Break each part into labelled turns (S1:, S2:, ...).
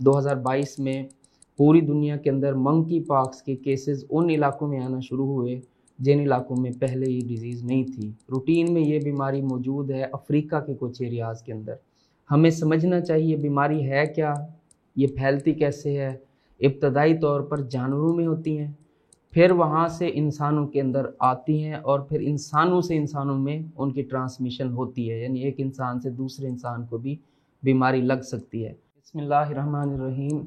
S1: 2022 में पूरी दुनिया के अंदर मंकी पॉक्स के केसेस उन इलाकों में आना शुरू हुए जिन इलाकों में पहले ये डिज़ीज़ नहीं थी। रूटीन में ये बीमारी मौजूद है अफ्रीका के कुछ एरियाज़ के अंदर। हमें समझना चाहिए बीमारी है क्या, ये फैलती कैसे है। इब्तदाई तौर पर जानवरों में होती हैं, फिर वहाँ से इंसानों के अंदर आती हैं और फिर इंसानों से इंसानों में उनकी ट्रांसमिशन होती है, यानी एक इंसान से दूसरे इंसान को भी बीमारी लग सकती है। बिस्मिल्लाहिर्रहमानिर्रहीम।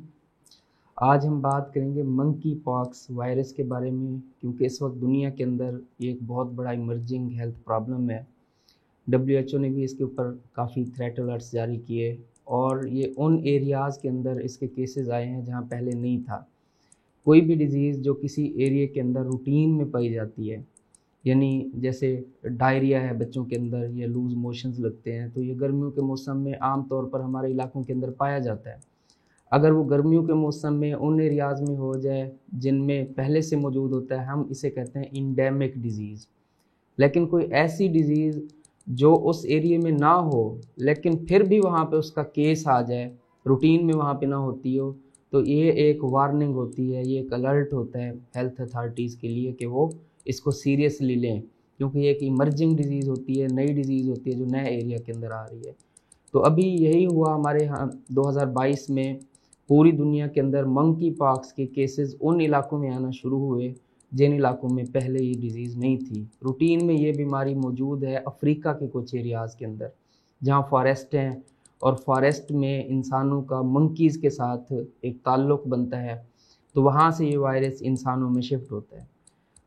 S1: आज हम बात करेंगे मंकी पॉक्स वायरस के बारे में, क्योंकि इस वक्त दुनिया के अंदर ये एक बहुत बड़ा इमर्जिंग हेल्थ प्रॉब्लम है। WHO ने भी इसके ऊपर काफ़ी थ्रेट अलर्ट्स जारी किए और ये उन एरियाज़ के अंदर इसके केसेस आए हैं जहाँ पहले नहीं था। कोई भी डिज़ीज़ जो किसी एरिया के अंदर रूटीन में पाई जाती है, यानी जैसे डायरिया है बच्चों के अंदर या लूज़ मोशंस लगते हैं, तो ये गर्मियों के मौसम में आम तौर पर हमारे इलाकों के अंदर पाया जाता है। अगर वो गर्मियों के मौसम में उन एरियाज़ में हो जाए जिनमें पहले से मौजूद होता है, हम इसे कहते हैं इंडेमिक डिज़ीज़। लेकिन कोई ऐसी डिज़ीज़ जो उस एरिया में ना हो लेकिन फिर भी वहाँ पे उसका केस आ जाए, रूटीन में वहाँ पे ना होती हो, तो ये एक वार्निंग होती है, ये एक अलर्ट होता है हेल्थ अथॉरिटीज़ के लिए कि वो इसको सीरियसली लें, क्योंकि ये एक इमर्जिंग डिज़ीज़ होती है, नई डिज़ीज़ होती है जो नए एरिया के अंदर आ रही है। तो अभी यही हुआ हमारे यहाँ 2022 में पूरी दुनिया के अंदर मंकी पॉक्स के केसेस उन इलाकों में आना शुरू हुए जिन इलाकों में पहले ये डिज़ीज़ नहीं थी। रूटीन में ये बीमारी मौजूद है अफ्रीका के कुछ एरियाज़ के अंदर जहाँ फॉरेस्ट हैं और फॉरेस्ट में इंसानों का मंकीज़ के साथ एक ताल्लुक़ बनता है, तो वहाँ से ये वायरस इंसानों में शिफ्ट होता है।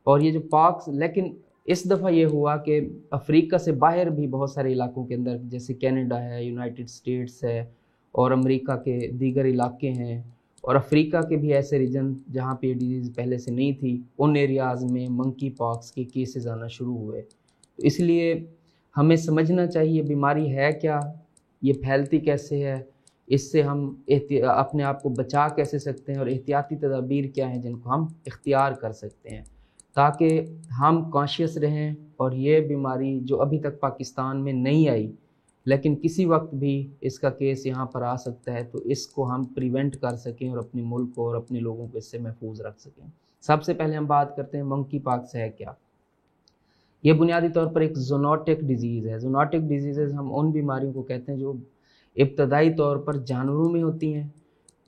S1: और ये जो पॉक्स, लेकिन इस दफ़ा ये हुआ कि अफ्रीका से बाहर भी बहुत सारे इलाकों के अंदर, जैसे कनाडा है, यूनाइटेड स्टेट्स है और अमेरिका के दीगर इलाके हैं और अफ्रीका के भी ऐसे रीजन जहाँ पे ये डिज़ीज़ पहले से नहीं थी, उन एरियाज़ में मंकी पॉक्स के केसेस आना शुरू हुए। तो इसलिए हमें समझना चाहिए बीमारी है क्या, ये फैलती कैसे है, इससे हम अपने आप को बचा कैसे सकते हैं और एहतियाती तदाबीर क्या हैं जिनको हम इख्तियार कर सकते हैं ताकि हम कॉन्शियस रहें और ये बीमारी जो अभी तक पाकिस्तान में नहीं आई लेकिन किसी वक्त भी इसका केस यहाँ पर आ सकता है, तो इसको हम प्रिवेंट कर सकें और अपने मुल्क को और अपने लोगों को इससे महफूज रख सकें। सबसे पहले हम बात करते हैं मंकी पॉक्स है क्या। ये बुनियादी तौर पर एक ज़ूनोटिक डिज़ीज़ है। ज़ूनोटिक डिजीज़ हम उन बीमारियों को कहते हैं जो इब्तदाई तौर पर जानवरों में होती हैं,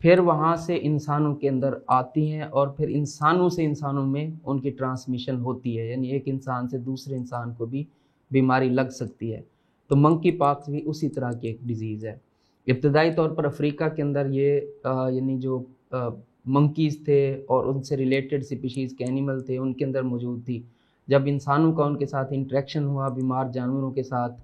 S1: फिर वहाँ से इंसानों के अंदर आती हैं और फिर इंसानों से इंसानों में उनकी ट्रांसमिशन होती है, यानी एक इंसान से दूसरे इंसान को भी बीमारी लग सकती है। तो मंकी पॉक्स भी उसी तरह की एक डिज़ीज़ है। इब्तदाई तौर पर अफ्रीका के अंदर ये यानी जो मंकीज़ थे और उनसे रिलेटेड स्पीशीज़ के एनिमल थे उनके अंदर मौजूद थी। जब इंसानों का उनके साथ इंटरेक्शन हुआ बीमार जानवरों के साथ,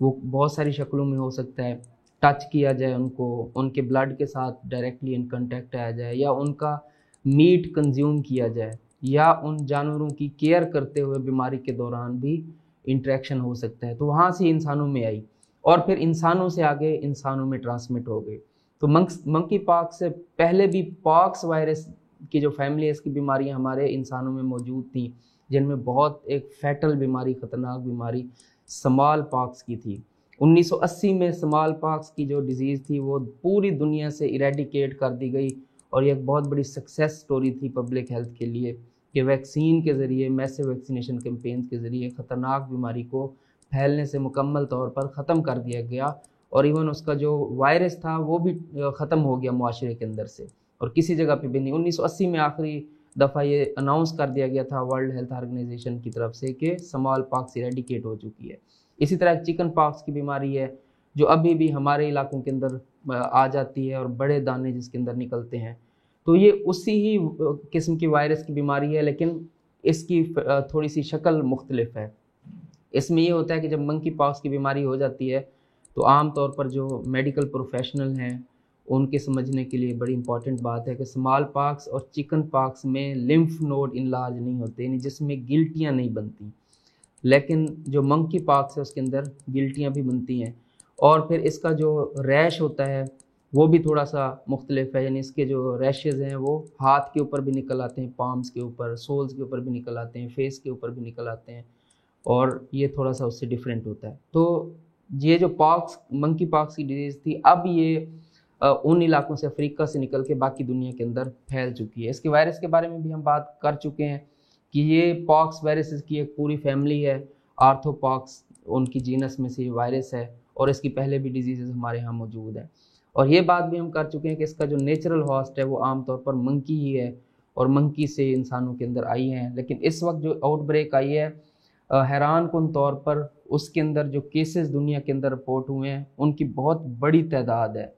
S1: वो बहुत सारी शक्लों में हो सकता है, टच किया जाए उनको, उनके ब्लड के साथ डायरेक्टली इन कांटेक्ट आया जाए या उनका मीट कंज्यूम किया जाए या उन जानवरों की केयर करते हुए बीमारी के दौरान भी इंटरेक्शन हो सकता है। तो वहाँ से इंसानों में आई और फिर इंसानों से आगे इंसानों में ट्रांसमिट हो गई। तो मंकी पॉक्स से पहले भी पॉक्स वायरस की जो फैमिली है इसकी बीमारियाँ हमारे इंसानों में मौजूद थी, जिनमें बहुत एक फैटल बीमारी, ख़तरनाक बीमारी स्मॉल पॉक्स की थी। 1980 में स्मॉल पॉक्स की जो डिज़ीज़ थी वो पूरी दुनिया से इरेडिकेट कर दी गई और ये एक बहुत बड़ी सक्सेस स्टोरी थी पब्लिक हेल्थ के लिए कि वैक्सीन के ज़रिए, मैसिव वैक्सीनेशन कैंपेन्स के ज़रिए ख़तरनाक बीमारी को फैलने से मुकम्मल तौर पर ख़त्म कर दिया गया और इवन उसका जो वायरस था वो भी ख़त्म हो गया मुआशरे के अंदर से और किसी जगह पे भी नहीं। 1980 में आखिरी दफ़ा ये अनाउंस कर दिया गया था वर्ल्ड हेल्थ ऑर्गेनाइजेशन की तरफ से कि स्मॉल पॉक्स इरेडिकेट हो चुकी है। इसी तरह चिकन पॉक्स की बीमारी है जो अभी भी हमारे इलाकों के अंदर आ जाती है और बड़े दाने जिसके अंदर निकलते हैं, तो ये उसी ही किस्म की वायरस की बीमारी है, लेकिन इसकी थोड़ी सी शक्ल मुख्तलिफ है। इसमें ये होता है कि जब मंकी पॉक्स की बीमारी हो जाती है तो आम तौर पर जो मेडिकल प्रोफेशनल हैं उनके समझने के लिए बड़ी इंपॉर्टेंट बात है कि स्मॉल पॉक्स और चिकन पॉक्स में लिम्फ नोड इनलार्ज नहीं होते, यानी जिसमें गिल्टियाँ नहीं बनती, लेकिन जो मंकी पॉक्स है उसके अंदर गिल्टियाँ भी बनती हैं और फिर इसका जो रैश होता है वो भी थोड़ा सा मुख्तलिफ है, यानी इसके जो रैशेज़ हैं वो हाथ के ऊपर भी निकल आते हैं, पाम्स के ऊपर, सोल्स के ऊपर भी निकल आते हैं, फेस के ऊपर भी निकल आते हैं और ये थोड़ा सा उससे डिफरेंट होता है। तो ये जो पॉक्स मंकी पॉक्स की डिजीज़ थी, अब ये उन इलाकों से, अफ्रीका से निकल के बाकी दुनिया के अंदर फैल चुकी है। इसके वायरस के बारे में भी हम बात कर चुके हैं कि ये पॉक्स वायरसेस की एक पूरी फैमिली है। आर्थ्रोपॉक्स उनकी जीनस में से ये वायरस है और इसकी पहले भी डिजीजेज हमारे यहाँ मौजूद है। और ये बात भी हम कर चुके हैं कि इसका जो नेचुरल हॉस्ट है वो आमतौर पर मंकी ही है और मंकी से इंसानों के अंदर आई हैं। लेकिन इस वक्त जो आउटब्रेक आई है, हैरान कुन तौर पर उसके अंदर जो केसेस दुनिया के अंदर रिपोर्ट हुए हैं उनकी बहुत बड़ी तादाद है।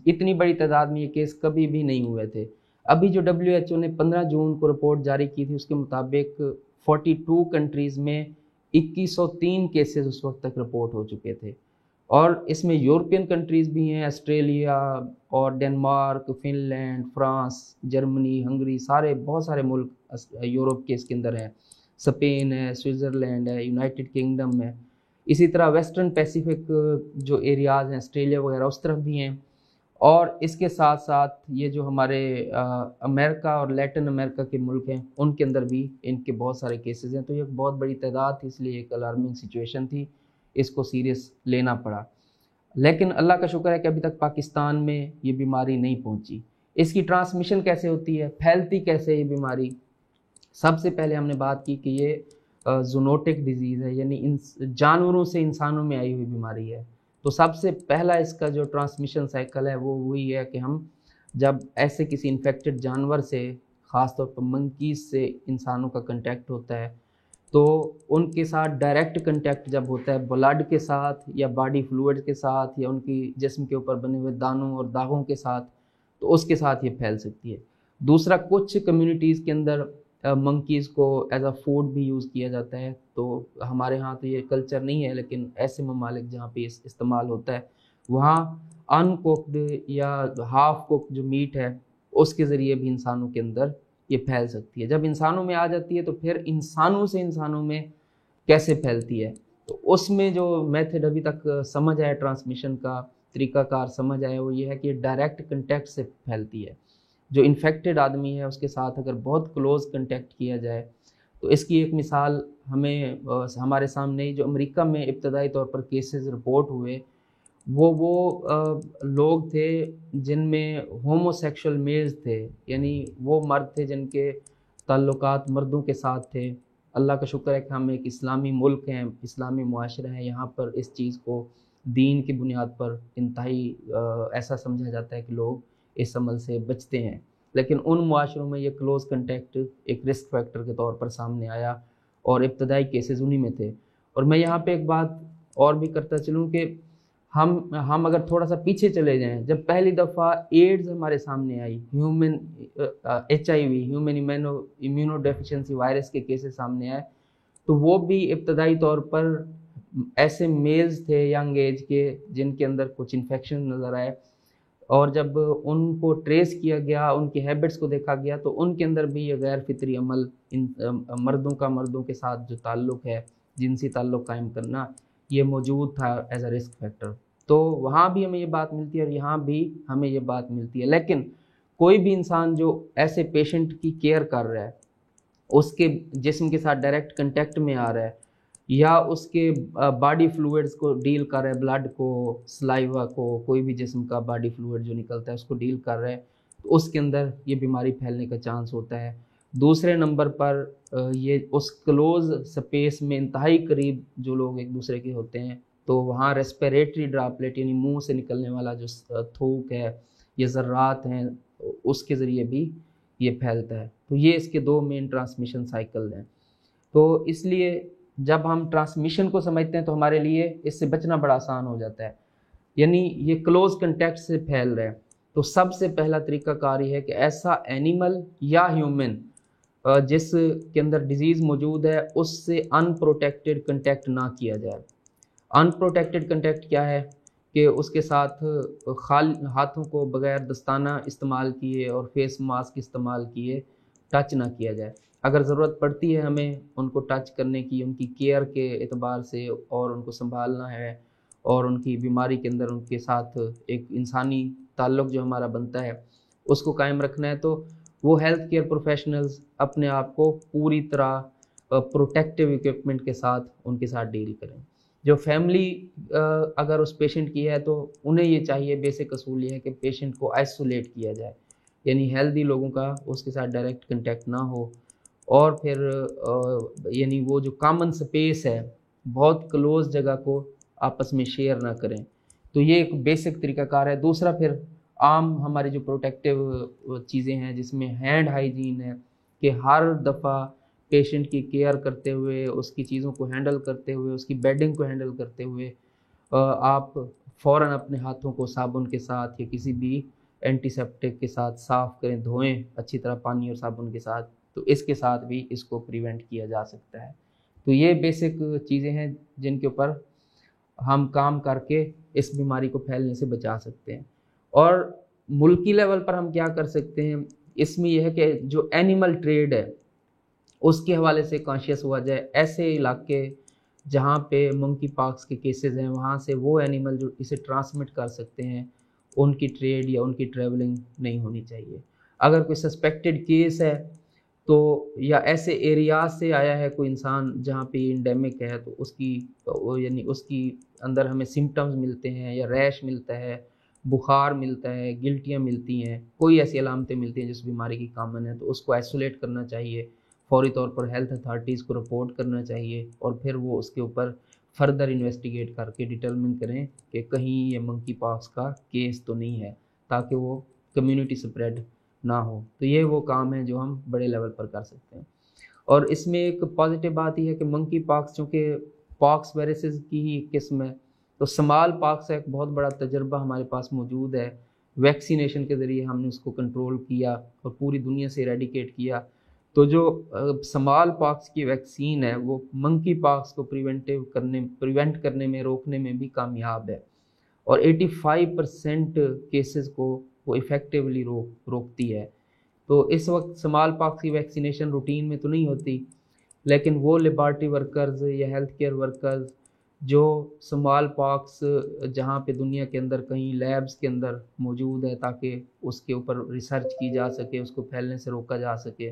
S1: इतनी बड़ी तादाद में ये केस कभी भी नहीं हुए थे। अभी जो WHO ने 15 जून को रिपोर्ट जारी की थी उसके मुताबिक 42 कंट्रीज़ में 2103 केसेस उस वक्त तक रिपोर्ट हो चुके थे। और इसमें यूरोपियन कंट्रीज़ भी हैं, ऑस्ट्रेलिया और Denmark, Finland, France, Germany, Hungary, बहुत सारे मुल्क यूरोप के इसके अंदर हैं। स्पेन है, स्विट्ज़रलैंड है, यूनाइटेड किंगडम है। इसी तरह वेस्टर्न पैसिफिक जो एरियाज़ हैं, ऑस्ट्रेलिया वगैरह, उस तरफ भी हैं। और इसके साथ साथ ये जो हमारे अमेरिका और लैटिन अमेरिका के मुल्क हैं उनके अंदर भी इनके बहुत सारे केसेस हैं। तो ये एक बहुत बड़ी तादाद थी, इसलिए एक अलार्मिंग सिचुएशन थी, इसको सीरियस लेना पड़ा। लेकिन अल्लाह का शुक्र है कि अभी तक पाकिस्तान में ये बीमारी नहीं पहुंची। इसकी ट्रांसमिशन कैसे होती है, फैलती कैसे ये बीमारी? सबसे पहले हमने बात की कि ये जूनोटिक डिजीज़ है, यानी जानवरों से इंसानों में आई हुई बीमारी है। तो सबसे पहला इसका जो ट्रांसमिशन साइकिल है वो वही है कि हम जब ऐसे किसी इन्फेक्टेड जानवर से, ख़ासतौर पर मंकीज़ से इंसानों का कंटेक्ट होता है तो उनके साथ डायरेक्ट कंटेक्ट जब होता है ब्लड के साथ या बॉडी फ्लूइड के साथ या उनकी जिस्म के ऊपर बने हुए दानों और दागों के साथ, तो उसके साथ ये फैल सकती है। दूसरा, कुछ कम्युनिटीज़ के अंदर मंकीज़ को एज अ फूड भी यूज़ किया जाता है। तो हमारे यहाँ तो ये कल्चर नहीं है, लेकिन ऐसे ममालिक जहाँ पे इस्तेमाल होता है वहाँ अनकुक्ड या हाफ कुक्ड जो मीट है उसके ज़रिए भी इंसानों के अंदर ये फैल सकती है। जब इंसानों में आ जाती है तो फिर इंसानों से इंसानों में कैसे फैलती है, तो उसमें जो मेथड अभी तक समझ आया, ट्रांसमिशन का तरीक़ाकार समझ आया, वो ये है कि डायरेक्ट कंटेक्ट से फैलती है। जो इन्फेक्टेड आदमी है उसके साथ अगर बहुत क्लोज़ कंटेक्ट किया जाए, तो इसकी एक मिसाल हमें हमारे सामने जो अमेरिका में इब्तदाई तौर पर केसेस रिपोर्ट हुए वो लोग थे जिनमें होमोसेक्सुअल मेल्स थे, यानी वो मर्द थे जिनके ताल्लुकात मर्दों के साथ थे। अल्लाह का शुक्र है कि हम एक इस्लामी मुल्क हैं, इस्लामी मुआशरा है, यहाँ पर इस चीज़ को दीन की बुनियाद पर इंतहाई ऐसा समझा जाता है कि लोग इस अमल से बचते हैं। लेकिन उन मुआशरों में ये क्लोज़ कंटेक्ट एक रिस्क फैक्टर के तौर पर सामने आया और इब्तदाई केसेस उन्हीं में थे। और मैं यहाँ पे एक बात और भी करता चलूँ कि हम अगर थोड़ा सा पीछे चले जाएं, जब पहली दफ़ा एड्स हमारे सामने आई, human HIV human immuno deficiency virus के केसेस सामने आए, तो वो भी इब्तदाई तौर पर ऐसे मेल्स थे यंग एज के जिनके अंदर कुछ इन्फेक्शन नज़र आए, और जब उनको ट्रेस किया गया, उनकी हैबिट्स को देखा गया, तो उनके अंदर भी ये गैर फितरी अमल, इन मर्दों के साथ जो ताल्लुक़ है, जिनसी ताल्लुक़ कायम करना, ये मौजूद था एज अ रिस्क फैक्टर। तो वहाँ भी हमें ये बात मिलती है और यहाँ भी हमें ये बात मिलती है। लेकिन कोई भी इंसान जो ऐसे पेशेंट की केयर कर रहा है, उसके जिस्म के साथ डायरेक्ट कंटेक्ट में आ रहा है या उसके बॉडी फ्लूइड्स को डील कर रहा है, ब्लड को, सलाइवा को, कोई भी जिस्म का बॉडी फ्लूइड जो निकलता है उसको डील कर रहा है, तो उसके अंदर ये बीमारी फैलने का चांस होता है। दूसरे नंबर पर ये उस क्लोज़ स्पेस में इंतहाई करीब जो लोग एक दूसरे के होते हैं, तो वहाँ रेस्पिरेटरी ड्रॉपलेट यानी मुंह से निकलने वाला जो थूक है या ज़र्रात हैं, उसके ज़रिए भी ये फैलता है। तो ये इसके दो मेन ट्रांसमिशन साइकिल हैं। तो इसलिए जब हम ट्रांसमिशन को समझते हैं तो हमारे लिए इससे बचना बड़ा आसान हो जाता है, यानी ये क्लोज़ कंटेक्ट से फैल रहा है। तो सबसे पहला तरीक़ाकार ये है कि ऐसा एनिमल या ह्यूमन जिसके अंदर डिजीज़ मौजूद है उससे अनप्रोटेक्टेड कंटेक्ट ना किया जाए। अनप्रोटेक्टेड कंटेक्ट क्या है कि उसके साथ हाथों को बग़ैर दस्ताना इस्तेमाल किए और फेस मास्क इस्तेमाल किए टच ना किया जाए। अगर ज़रूरत पड़ती है हमें उनको टच करने की, उनकी केयर के एतबार से, और उनको संभालना है और उनकी बीमारी के अंदर उनके साथ एक इंसानी ताल्लुक़ जो हमारा बनता है उसको कायम रखना है, तो वो हेल्थ केयर प्रोफेशनल्स अपने आप को पूरी तरह प्रोटेक्टिव इक्विपमेंट के साथ उनके साथ डील करें। जो फैमिली अगर उस पेशेंट की है तो उन्हें ये चाहिए, बेसिक असूल ये है कि पेशेंट को आइसोलेट किया जाए, यानी हेल्दी लोगों का उसके साथ डायरेक्ट कंटेक्ट ना हो। और फिर यानी वो जो कॉमन स्पेस है, बहुत क्लोज जगह को आपस में शेयर ना करें। तो ये एक बेसिक तरीकाकार है। दूसरा फिर आम हमारी जो प्रोटेक्टिव चीज़ें हैं जिसमें हैंड हाइजीन है, कि हर दफ़ा पेशेंट की केयर करते हुए, उसकी चीज़ों को हैंडल करते हुए, उसकी बेडिंग को हैंडल करते हुए आप फ़ौरन अपने हाथों को साबुन के साथ या किसी भी एंटीसेप्टिक के साथ साफ़ करें, धोएं अच्छी तरह पानी और साबुन के साथ। तो इसके साथ भी इसको प्रिवेंट किया जा सकता है। तो ये बेसिक चीज़ें हैं जिनके ऊपर हम काम करके इस बीमारी को फैलने से बचा सकते हैं। और मुल्की लेवल पर हम क्या कर सकते हैं, इसमें यह है कि जो एनिमल ट्रेड है उसके हवाले से कॉन्शियस हुआ जाए। ऐसे इलाके जहाँ पे मंकी पॉक्स के केसेस हैं, वहाँ से वो एनिमल जो इसे ट्रांसमिट कर सकते हैं, उनकी ट्रेड या उनकी ट्रैवलिंग नहीं होनी चाहिए। अगर कोई सस्पेक्टेड केस है तो, या ऐसे एरियाज से आया है कोई इंसान जहाँ पे इंडेमिक है, तो उसकी यानी उसकी अंदर हमें सिम्टम्स मिलते हैं या रैश मिलता है, बुखार मिलता है, गिल्टियाँ मिलती हैं, कोई ऐसी अलामतें मिलती हैं जिस बीमारी की कॉमन है, तो उसको आइसोलेट करना चाहिए, फौरी तौर पर हेल्थ अथॉरिटीज़ को रिपोर्ट करना चाहिए और फिर वो उसके ऊपर फर्दर इन्वेस्टिगेट करके डिटरमिन करें कि कहीं ये मंकी पॉक्स का केस तो नहीं है, ताकि वो कम्युनिटी स्प्रेड ना हो। तो ये वो काम है जो हम बड़े लेवल पर कर सकते हैं। और इसमें एक पॉजिटिव बात यह है कि मंकी पॉक्स चूँकि पॉक्स वायरसेस की ही किस्म है, तो स्मॉल पॉक्स का एक बहुत बड़ा तजर्बा हमारे पास मौजूद है। वैक्सीनेशन के ज़रिए हमने उसको कंट्रोल किया और पूरी दुनिया से इरेडिकेट किया। तो जो स्मॉल पॉक्स की वैक्सीन है वो मंकी पॉक्स को प्रिवेंट करने में, रोकने में भी कामयाब है और 85% केसेस को वो इफ़ेक्टिवली रोकती है। तो इस वक्त स्मॉल पॉक्स की वैक्सीनेशन रूटीन में तो नहीं होती, लेकिन वो लेबॉरेटरी वर्कर्स या हेल्थ केयर वर्कर्स जो स्मॉल पॉक्स जहाँ पे दुनिया के अंदर कहीं लैब्स के अंदर मौजूद है ताकि उसके ऊपर रिसर्च की जा सके, उसको फैलने से रोका जा सके,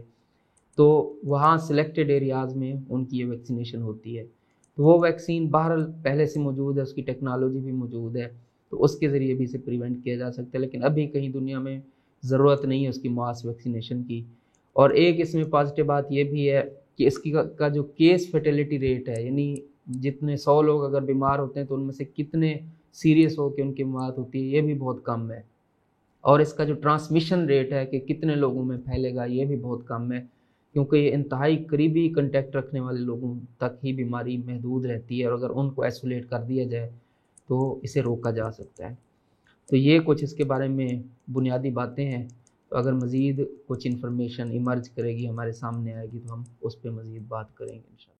S1: तो वहाँ सिलेक्टेड एरियाज़ में उनकी ये वैक्सीनेशन होती है। तो वो वैक्सीन बहरहाल पहले से मौजूद है, उसकी टेक्नोलॉजी भी मौजूद है, तो उसके ज़रिए भी इसे प्रिवेंट किया जा सकता है। लेकिन अभी कहीं दुनिया में ज़रूरत नहीं है उसकी मास वैक्सीनेशन की। और एक इसमें पॉजिटिव बात ये भी है कि इसकी का जो केस फर्टिलिटी रेट है, यानी जितने 100 लोग अगर बीमार होते हैं तो उनमें से कितने सीरियस हो के उनकी मौत होती है, ये भी बहुत कम है। और इसका जो ट्रांसमिशन रेट है कि कितने लोगों में फैलेगा, ये भी बहुत कम है, क्योंकि ये इंतहाई करीबी कंटेक्ट रखने वाले लोगों तक ही बीमारी महदूद रहती है और अगर उनको आइसोलेट कर दिया जाए तो इसे रोका जा सकता है। तो ये कुछ इसके बारे में बुनियादी बातें हैं। तो अगर मज़ीद कुछ इन्फॉर्मेशन इमर्ज करेगी, हमारे सामने आएगी, तो हम उस पर मज़ीद बात करेंगे इंशाल्लाह।